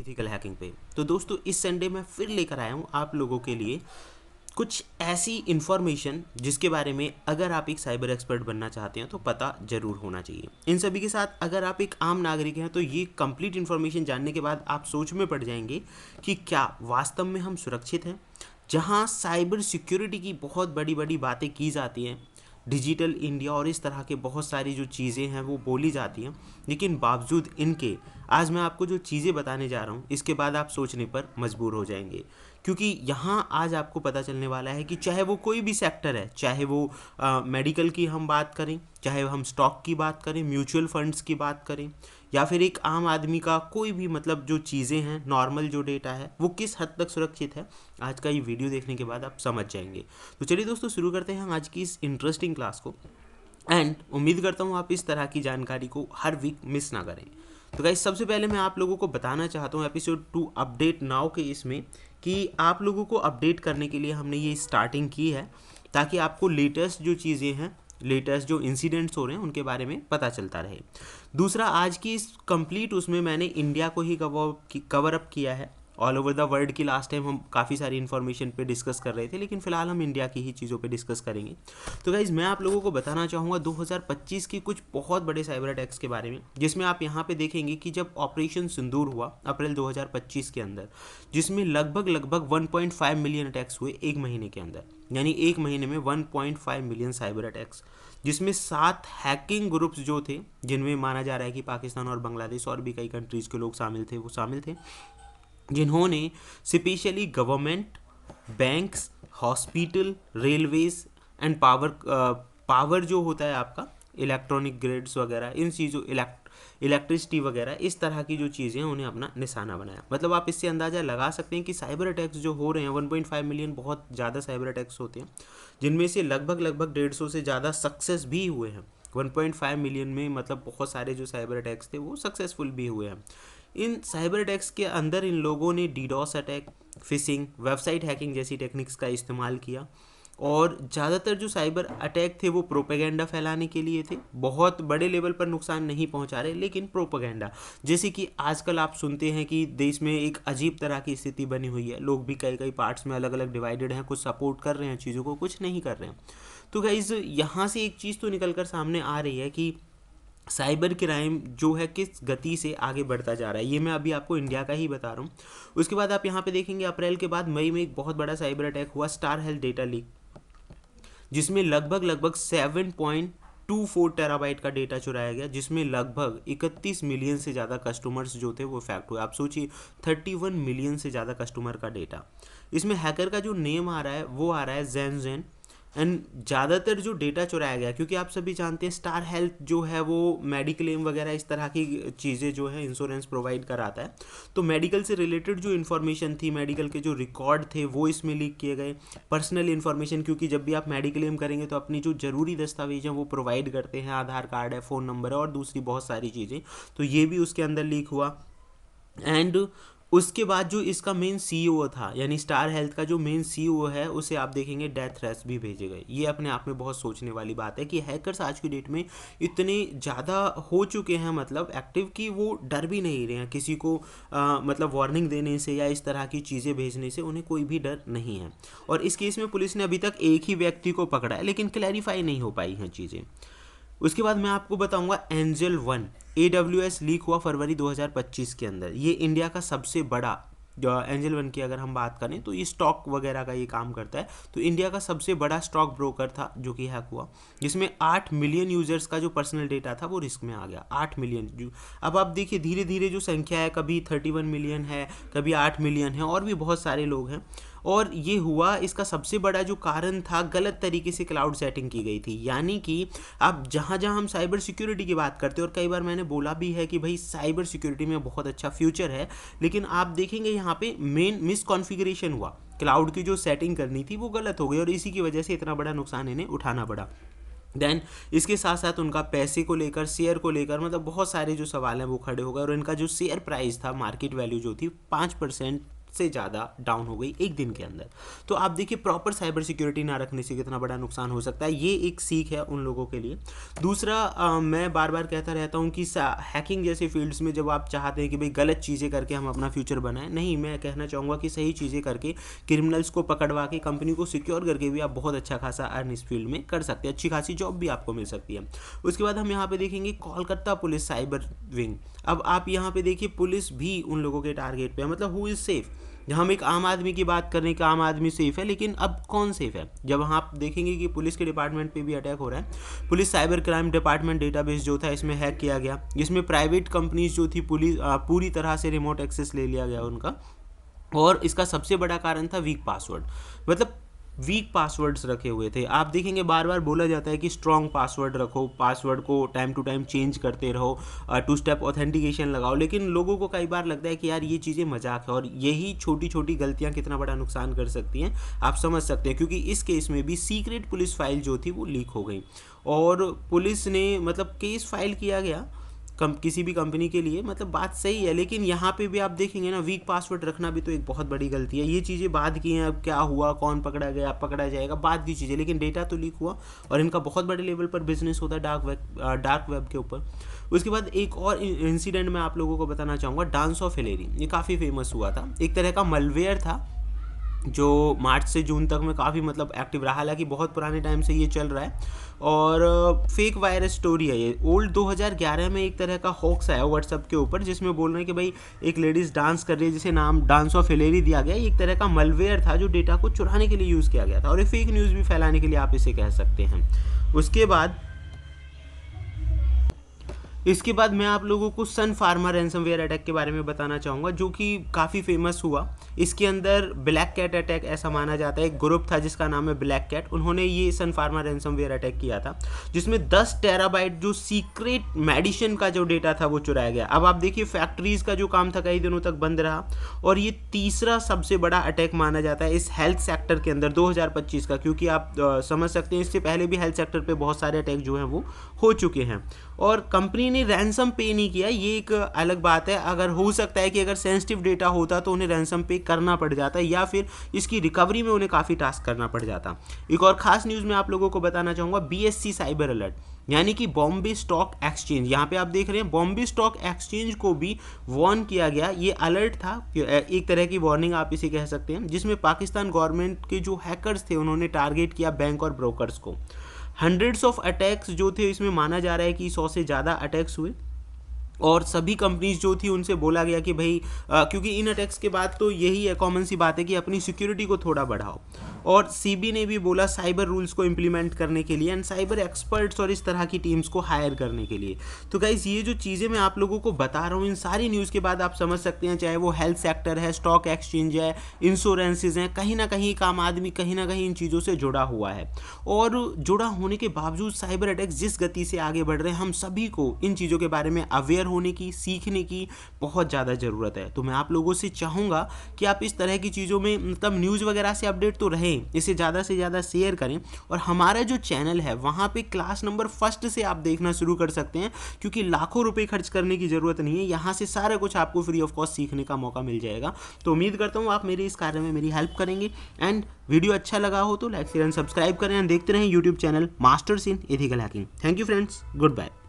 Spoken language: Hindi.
एथिकल हैकिंग पे। तो दोस्तों इस संडे मैं फिर लेकर आया हूँ आप लोगों के लिए कुछ ऐसी इन्फॉर्मेशन जिसके बारे में अगर आप एक साइबर एक्सपर्ट बनना चाहते हैं तो पता जरूर होना चाहिए। इन सभी के साथ अगर आप एक आम नागरिक हैं तो ये कंप्लीट इन्फॉर्मेशन जानने के बाद आप सोच में पड़ जाएंगे कि क्या वास्तव में हम सुरक्षित हैं। जहां साइबर सिक्योरिटी की बहुत बड़ी बड़ी बातें की जाती हैं, डिजिटल इंडिया और इस तरह के बहुत सारी जो चीज़ें हैं वो बोली जाती हैं, लेकिन बावजूद इनके आज मैं आपको जो चीज़ें बताने जा रहा हूँ इसके बाद आप सोचने पर मजबूर हो जाएंगे। क्योंकि यहाँ आज आपको पता चलने वाला है कि चाहे वो कोई भी सेक्टर है, चाहे वो मेडिकल की हम बात करें, चाहे हम स्टॉक की बात करें, म्यूचुअल फंड्स की बात करें, या फिर एक आम आदमी का कोई भी मतलब जो चीज़ें हैं, नॉर्मल जो डेटा है वो किस हद तक सुरक्षित है, आज का ये वीडियो देखने के बाद आप समझ जाएंगे। तो चलिए दोस्तों शुरू करते हैं हम आज की इस इंटरेस्टिंग क्लास को। एंड उम्मीद करता हूँ आप इस तरह की जानकारी को हर वीक मिस ना करें। तो गाइस सबसे पहले मैं आप लोगों को बताना चाहता हूँ एपिसोड 2 अपडेट नाउ के इसमें कि आप लोगों को अपडेट करने के लिए हमने ये स्टार्टिंग की है ताकि आपको लेटेस्ट जो चीज़ें हैं, लेटेस्ट जो इंसिडेंट्स हो रहे हैं उनके बारे में पता चलता रहे। दूसरा, आज की इस कंप्लीट उसमें मैंने इंडिया को ही कवर अप किया है। ऑल ओवर द वर्ल्ड की लास्ट टाइम हम काफ़ी सारी इन्फॉर्मेशन पे डिस्कस कर रहे थे, लेकिन फिलहाल हम इंडिया की ही चीज़ों पे डिस्कस करेंगे। तो गाइज़ मैं आप लोगों को बताना चाहूँगा 2025 की कुछ बहुत बड़े साइबर अटैक्स के बारे में, जिसमें आप यहाँ पे देखेंगे कि जब ऑपरेशन सिंदूर हुआ अप्रैल 2025 के अंदर, जिसमें लगभग 1.5 मिलियन अटैक्स हुए एक महीने के अंदर, यानी एक महीने में 1.5 मिलियन साइबर अटैक्स, जिसमें 7 हैकिंग ग्रुप्स जो थे, जिनमें माना जा रहा है कि पाकिस्तान और बांग्लादेश और भी कई कंट्रीज़ के लोग शामिल थे, वो शामिल थे, जिन्होंने specially government, banks, hospital, railways and power जो होता है आपका इलेक्ट्रॉनिक ग्रिड्स वगैरह, इन चीज़ों इलेक्ट्रिसिटी वगैरह, इस तरह की जो चीज़ें हैं उन्हें अपना निशाना बनाया। मतलब आप इससे अंदाज़ा लगा सकते हैं कि साइबर अटैक्स जो हो रहे हैं 1.5 मिलियन बहुत ज़्यादा साइबर अटैक्स होते हैं, जिनमें से लगभग 150 से ज़्यादा सक्सेस भी हुए हैं। 1.5 मिलियन में मतलब बहुत सारे जो साइबर अटैक्स थे वो सक्सेसफुल भी हुए हैं। इन साइबर अटैक्स के अंदर इन लोगों ने DDoS attack, fishing, website hacking जैसी टेक्निक्स का इस्तेमाल किया, और ज़्यादातर जो साइबर अटैक थे वो प्रोपेगेंडा फैलाने के लिए थे। बहुत बड़े लेवल पर नुकसान नहीं पहुंचा रहे, लेकिन प्रोपेगेंडा, जैसे कि आजकल आप सुनते हैं कि देश में एक अजीब तरह की स्थिति बनी हुई है, लोग भी कई कई पार्ट्स में अलग अलग डिवाइडेड हैं, कुछ सपोर्ट कर रहे हैं चीज़ों को, कुछ नहीं कर रहे हैं। तो गाइज यहाँ से एक चीज़ तो निकल कर सामने आ रही है कि साइबर क्राइम जो है किस गति से आगे बढ़ता जा रहा है। ये मैं अभी आपको इंडिया का ही बता रहा हूँ। उसके बाद आप यहाँ पे देखेंगे अप्रैल के बाद मई में एक बहुत बड़ा साइबर अटैक हुआ, स्टार हेल्थ डेटा लीक, जिसमें लगभग 7.24 टेराबाइट का डेटा चुराया गया, जिसमें लगभग 31 मिलियन से ज़्यादा कस्टमर्स जो थे वो इफेक्ट हुए। आप सोचिए 31 मिलियन से ज़्यादा कस्टमर का डेटा। इसमें हैकर का जो नेम आ रहा है वो आ रहा है जैन। एंड ज़्यादातर जो डेटा चुराया गया, क्योंकि आप सभी जानते हैं स्टार हेल्थ जो है वो मेडिक्लेम वगैरह इस तरह की चीज़ें जो है इंश्योरेंस प्रोवाइड कराता है, तो मेडिकल से रिलेटेड जो इन्फॉर्मेशन थी, मेडिकल के जो रिकॉर्ड थे वो इसमें लीक किए गए। पर्सनल इन्फॉर्मेशन, क्योंकि जब भी आप मेडिक्लेम करेंगे तो अपनी जो ज़रूरी दस्तावेज हैं वो प्रोवाइड करते हैं, आधार कार्ड है, फ़ोन नंबर है और दूसरी बहुत सारी चीज़ें, तो ये भी उसके अंदर लीक हुआ। एंड उसके बाद जो इसका मेन सीईओ था, यानी स्टार हेल्थ का जो मेन सीईओ है, उसे आप देखेंगे डेथ थ्रेट्स भी भेजे गए। ये अपने आप में बहुत सोचने वाली बात है कि हैकर्स आज की डेट में इतने ज़्यादा हो चुके हैं, मतलब एक्टिव, कि वो डर भी नहीं रहे हैं किसी को मतलब वार्निंग देने से या इस तरह की चीज़ें भेजने से, उन्हें कोई भी डर नहीं है। और इस केस में पुलिस ने अभी तक एक ही व्यक्ति को पकड़ा है, लेकिन क्लैरिफाई नहीं हो पाई हैं चीज़ें। उसके बाद मैं आपको बताऊंगा एंजल वन, AWS लीक हुआ फरवरी 2025 के अंदर। ये इंडिया का सबसे बड़ा, जो एंजल वन की अगर हम बात करें तो ये स्टॉक वगैरह का ये काम करता है, तो इंडिया का सबसे बड़ा स्टॉक ब्रोकर था जो कि हैक हुआ, जिसमें 8 मिलियन यूजर्स का जो पर्सनल डेटा था वो रिस्क में आ गया। 8 मिलियन। अब आप देखिए धीरे धीरे जो संख्या है, कभी 31 मिलियन है, कभी 8 मिलियन है, और भी बहुत सारे लोग हैं। और ये हुआ, इसका सबसे बड़ा जो कारण था, गलत तरीके से क्लाउड सेटिंग की गई थी। यानी कि अब जहाँ जहाँ हम साइबर सिक्योरिटी की बात करते हैं, और कई बार मैंने बोला भी है कि भाई साइबर सिक्योरिटी में बहुत अच्छा फ्यूचर है, लेकिन आप देखेंगे यहाँ पे मेन मिसकॉन्फ़िगरेशन हुआ, क्लाउड की जो सेटिंग करनी थी वो गलत हो गई, और इसी की वजह से इतना बड़ा नुकसान इन्हें उठाना पड़ा। देन इसके साथ साथ उनका पैसे को लेकर, शेयर को लेकर, मतलब बहुत सारे जो सवाल हैं वो खड़े हो गए, और इनका जो शेयर प्राइस था, मार्केट वैल्यू जो थी, 5% से ज़्यादा डाउन हो गई एक दिन के अंदर। तो आप देखिए प्रॉपर साइबर सिक्योरिटी ना रखने से कितना बड़ा नुकसान हो सकता है, ये एक सीख है उन लोगों के लिए। दूसरा मैं बार बार कहता रहता हूँ कि हैकिंग जैसे फील्ड्स में जब आप चाहते हैं कि भाई गलत चीज़ें करके हम अपना फ्यूचर बनाएं, नहीं, मैं कहना चाहूँगा कि सही चीज़ें करके क्रिमिनल्स को पकड़वा के कंपनी को सिक्योर करके भी आप बहुत अच्छा खासा अर्न इस फील्ड में कर सकते हैं, अच्छी खासी जॉब भी आपको मिल सकती है। उसके बाद हम यहाँ पे देखेंगे कोलकाता पुलिस साइबर विंग। अब आप यहाँ पे देखिए पुलिस भी उन लोगों के टारगेट पे है, मतलब हु इज़ सेफ। हम एक आम आदमी की बात कर रहे हैं कि आम आदमी सेफ है, लेकिन अब कौन सेफ है? जब आप देखेंगे कि पुलिस के डिपार्टमेंट पे भी अटैक हो रहा है। Police cyber crime department database जो था इसमें हैक किया गया, जिसमें प्राइवेट कंपनीज जो थी पुलिस पूरी तरह से रिमोट एक्सेस ले लिया गया उनका। और इसका सबसे बड़ा कारण था वीक पासवर्ड, मतलब वीक पासवर्ड्स रखे हुए थे। आप देखेंगे बार बार बोला जाता है कि स्ट्रॉन्ग पासवर्ड रखो, पासवर्ड को टाइम टू टाइम चेंज करते रहो, 2 स्टेप ऑथेंटिकेशन लगाओ, लेकिन लोगों को कई बार लगता है कि यार ये चीज़ें मजाक है, और यही छोटी छोटी गलतियां कितना बड़ा नुकसान कर सकती हैं आप समझ सकते हैं। क्योंकि इस केस में भी सीक्रेट पुलिस फाइल जो थी वो लीक हो गई, और पुलिस ने मतलब केस फाइल किया गया किसी भी कंपनी के लिए, मतलब बात सही है, लेकिन यहाँ पे भी आप देखेंगे ना वीक पासवर्ड रखना भी तो एक बहुत बड़ी गलती है। ये चीज़ें बाद की हैं, अब क्या हुआ, कौन पकड़ा गया, पकड़ा जाएगा, बाद की चीज़ें, लेकिन डेटा तो लीक हुआ और इनका बहुत बड़े लेवल पर बिजनेस होता है डार्क वेब के ऊपर। उसके बाद एक और इंसिडेंट मैं आप लोगों को बताना चाहूँगा, डांस ऑफ हिलेरी। ये काफ़ी फेमस हुआ था, एक तरह का मलवेयर था जो मार्च से जून तक में काफ़ी मतलब एक्टिव रहा, हालांकि बहुत पुराने टाइम से ये चल रहा है, और फेक वायरस स्टोरी है ये। ओल्ड 2011 में एक तरह का हॉक्स आया व्हाट्सएप के ऊपर, जिसमें बोल रहे हैं कि भाई एक लेडीज़ डांस कर रही है, जिसे नाम डांस ऑफ हिलेरी दिया गया। एक तरह का मलवेयर था जो डेटा को चुराने के लिए यूज़ किया गया था, और ये फेक न्यूज़ भी फैलाने के लिए आप इसे कह सकते हैं। इसके बाद मैं आप लोगों को सन फार्मा रैंसमवेयर अटैक के बारे में बताना चाहूँगा, जो कि काफ़ी फेमस हुआ। इसके अंदर ब्लैक कैट अटैक ऐसा माना जाता है, एक ग्रुप था जिसका नाम है ब्लैक कैट, उन्होंने ये सन फार्मा रैंसमवेयर अटैक किया था, जिसमें 10 टेराबाइट जो सीक्रेट मेडिसिन का जो डेटा था वो चुराया गया। अब आप देखिए फैक्ट्रीज का जो काम था कई दिनों तक बंद रहा, और ये तीसरा सबसे बड़ा अटैक माना जाता है इस हेल्थ सेक्टर के अंदर 2025 का, क्योंकि आप समझ सकते हैं इससे पहले भी हेल्थ सेक्टर पे बहुत सारे अटैक जो हैं वो हो चुके हैं, और कंपनी ने रैंसम पे नहीं किया। ये एक अलग बात है, अगर हो सकता है कि अगर सेंसिटिव डेटा होता तो उन्हें रैंसम पे करना पड़ जाता, या फिर इसकी रिकवरी में उन्हें काफ़ी टास्क करना पड़ जाता। एक और खास न्यूज़ मैं आप लोगों को बताना चाहूँगा, BSE साइबर अलर्ट, यानी कि बॉम्बे स्टॉक एक्सचेंज। यहाँ पे आप देख रहे हैं बॉम्बे स्टॉक एक्सचेंज को भी वार्न किया गया। ये अलर्ट था, एक तरह की वार्निंग आप इसे कह सकते हैं, जिसमें पाकिस्तान गवर्नमेंट के जो हैकर्स थे उन्होंने टारगेट किया बैंक और ब्रोकर्स को। हंड्रेड्स ऑफ अटैक्स जो थे, इसमें माना जा रहा है कि 100 से ज़्यादा अटैक्स हुए, और सभी कंपनीज जो थी उनसे बोला गया कि भाई क्योंकि इन अटैक्स के बाद तो यही है, कॉमन सी बात है कि अपनी सिक्योरिटी को थोड़ा बढ़ाओ। और सीबी ने भी बोला साइबर रूल्स को इम्प्लीमेंट करने के लिए, एंड साइबर एक्सपर्ट्स और इस तरह की टीम्स को हायर करने के लिए। तो गाइस ये जो चीज़ें मैं आप लोगों को बता रहा हूँ, इन सारी न्यूज़ के बाद आप समझ सकते हैं, चाहे वो हेल्थ सेक्टर है, स्टॉक एक्सचेंज है, इंश्योरेंसेज हैं, कहीं ना कहीं एक आम आदमी कहीं ना कहीं इन चीज़ों से जुड़ा हुआ है। और जुड़ा होने के बावजूद साइबर अटैक्स जिस गति से आगे बढ़ रहे हैं, हम सभी को इन चीज़ों के बारे में अवेयर होने की, सीखने की बहुत ज़्यादा ज़रूरत है। तो मैं आप लोगों से चाहूँगा कि आप इस तरह की चीज़ों में मतलब न्यूज़ वगैरह से अपडेट तो रहें, इसे ज़्यादा से ज़्यादा शेयर करें, और हमारा जो चैनल है वहाँ पे क्लास नंबर 1 से आप देखना शुरू कर सकते हैं, क्योंकि लाखों रुपए खर्च करने की ज़रूरत नहीं है, यहाँ से सारा कुछ आपको फ्री ऑफ कॉस्ट सीखने का मौका मिल जाएगा। तो उम्मीद करता हूँ आप मेरे इस कार्य में मेरी हेल्प करेंगे, एंड वीडियो अच्छा लगा हो तो लाइक शेयर एंड सब्सक्राइब करें, एंड देखते रहें YouTube channel Masters in Ethical Hacking. Thank you friends, good bye.